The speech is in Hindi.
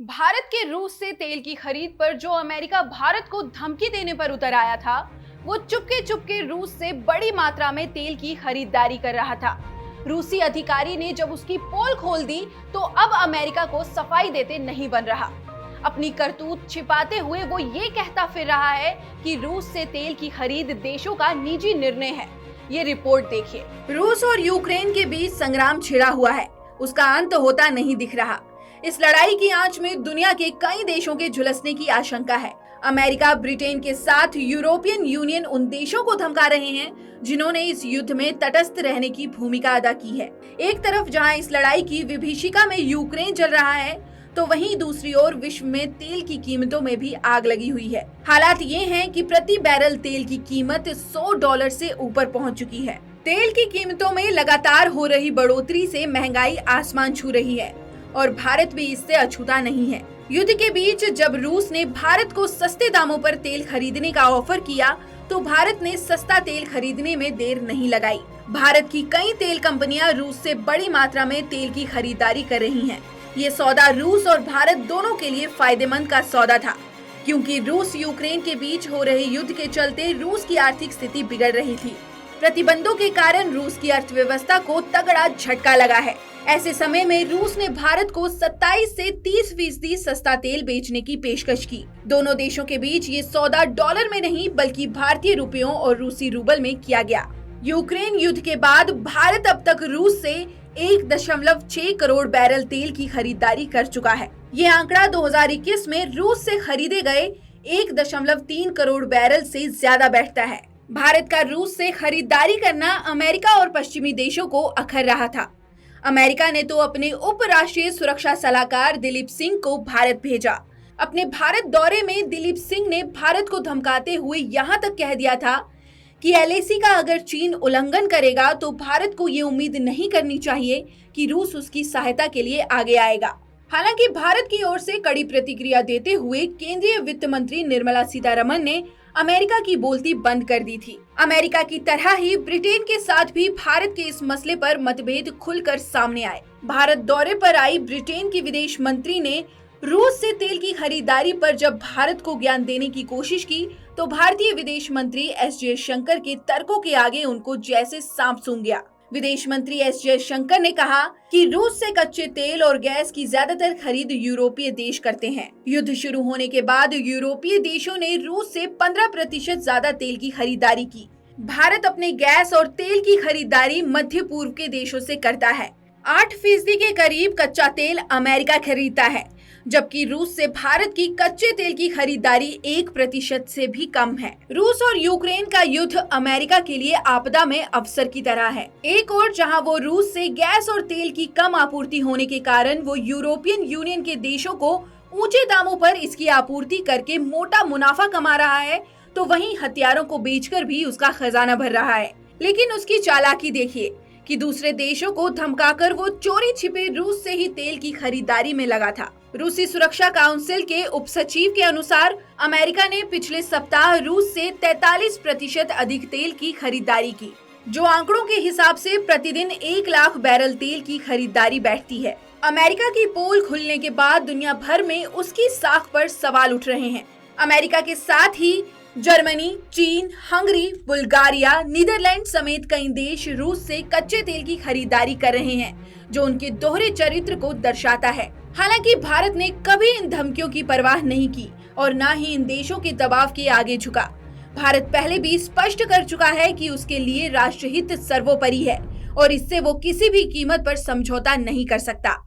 भारत के रूस से तेल की खरीद पर जो अमेरिका भारत को धमकी देने पर उतर आया था, वो चुपके चुपके रूस से बड़ी मात्रा में तेल की खरीदारी कर रहा था। रूसी अधिकारी ने जब उसकी पोल खोल दी तो अब अमेरिका को सफाई देते नहीं बन रहा। अपनी करतूत छिपाते हुए वो ये कहता फिर रहा है कि रूस से तेल की खरीद देशों का निजी निर्णय है। ये रिपोर्ट देखिए। रूस और यूक्रेन के बीच संग्राम छिड़ा हुआ है, उसका अंत होता नहीं दिख रहा। इस लड़ाई की आंच में दुनिया के कई देशों के झुलसने की आशंका है। अमेरिका, ब्रिटेन के साथ यूरोपियन यूनियन उन देशों को धमका रहे हैं जिन्होंने इस युद्ध में तटस्थ रहने की भूमिका अदा की है। एक तरफ जहां इस लड़ाई की विभीषिका में यूक्रेन जल रहा है, तो वहीं दूसरी ओर विश्व में तेल की कीमतों में भी आग लगी हुई है। हालात ये हैं कि प्रति बैरल तेल की कीमत $100 से ऊपर पहुंच चुकी है। तेल की कीमतों में लगातार हो रही बढ़ोतरी से महंगाई आसमान छू रही है और भारत भी इससे अछूता नहीं है। युद्ध के बीच जब रूस ने भारत को सस्ते दामों पर तेल खरीदने का ऑफर किया, तो भारत ने सस्ता तेल खरीदने में देर नहीं लगाई। भारत की कई तेल कंपनियां रूस से बड़ी मात्रा में तेल की खरीदारी कर रही हैं। ये सौदा रूस और भारत दोनों के लिए फायदेमंद का सौदा था, क्योंकि रूस यूक्रेन के बीच हो रहे युद्ध के चलते रूस की आर्थिक स्थिति बिगड़ रही थी। प्रतिबंधों के कारण रूस की अर्थव्यवस्था को तगड़ा झटका लगा है। ऐसे समय में रूस ने भारत को 27 से 30% सस्ता तेल बेचने की पेशकश की। दोनों देशों के बीच ये सौदा डॉलर में नहीं बल्कि भारतीय रुपयों और रूसी रूबल में किया गया। यूक्रेन युद्ध के बाद भारत अब तक रूस से 1.6 करोड़ बैरल तेल की खरीदारी कर चुका है। ये आंकड़ा 2021 में रूस से खरीदे गए 1.3 करोड़ बैरल से ज्यादा बैठता है। भारत का रूस से खरीदारी करना अमेरिका और पश्चिमी देशों को अखर रहा था। अमेरिका ने तो अपने उप राष्ट्रीय सुरक्षा सलाहकार दिलीप सिंह को भारत भेजा। अपने भारत दौरे में दिलीप सिंह ने भारत को धमकाते हुए यहाँ तक कह दिया था कि एलएसी का अगर चीन उल्लंघन करेगा तो भारत को ये उम्मीद नहीं करनी चाहिए कि रूस उसकी सहायता के लिए आगे आएगा। हालांकि भारत की ओर से कड़ी प्रतिक्रिया देते हुए केंद्रीय वित्त मंत्री निर्मला सीतारमण ने अमेरिका की बोलती बंद कर दी थी। अमेरिका की तरह ही ब्रिटेन के साथ भी भारत के इस मसले पर मतभेद खुलकर सामने आए। भारत दौरे पर आई ब्रिटेन की विदेश मंत्री ने रूस से तेल की खरीदारी पर जब भारत को ज्ञान देने की कोशिश की, तो भारतीय विदेश मंत्री एस जयशंकर के तर्कों के आगे उनको जैसे सांप सूंघ गया। विदेश मंत्री एस जयशंकर ने कहा कि रूस से कच्चे तेल और गैस की ज्यादातर खरीद यूरोपीय देश करते हैं। युद्ध शुरू होने के बाद यूरोपीय देशों ने रूस से 15% ज्यादा तेल की खरीदारी की। भारत अपने गैस और तेल की खरीदारी मध्य पूर्व के देशों से करता है। 8% के करीब कच्चा तेल अमेरिका खरीदता है, जबकि रूस से भारत की कच्चे तेल की खरीदारी 1% से भी कम है। रूस और यूक्रेन का युद्ध अमेरिका के लिए आपदा में अवसर की तरह है। एक और जहां वो रूस से गैस और तेल की कम आपूर्ति होने के कारण वो यूरोपियन यूनियन के देशों को ऊंचे दामों पर इसकी आपूर्ति करके मोटा मुनाफा कमा रहा है, तो वहीं हथियारों को बेचकर भी उसका खजाना भर रहा है। लेकिन उसकी चालाकी देखिए कि दूसरे देशों को धमकाकर वो चोरी छिपे रूस से ही तेल की खरीदारी में लगा था। रूसी सुरक्षा काउंसिल के उप सचिव के अनुसार अमेरिका ने पिछले सप्ताह रूस से 43% अधिक तेल की खरीदारी की, जो आंकड़ों के हिसाब से प्रतिदिन 1 लाख बैरल तेल की खरीदारी बैठती है। अमेरिका की पोल खुलने के बाद दुनिया भर में उसकी साख पर सवाल उठ रहे हैं। अमेरिका के साथ ही जर्मनी, चीन, हंगरी, बुल्गारिया, नीदरलैंड समेत कई देश रूस से कच्चे तेल की खरीदारी कर रहे हैं, जो उनके दोहरे चरित्र को दर्शाता है। हालांकि भारत ने कभी इन धमकियों की परवाह नहीं की और न ही इन देशों के दबाव के आगे झुका। भारत पहले भी स्पष्ट कर चुका है कि उसके लिए राष्ट्रहित सर्वोपरि है और इससे वो किसी भी कीमत पर समझौता नहीं कर सकता।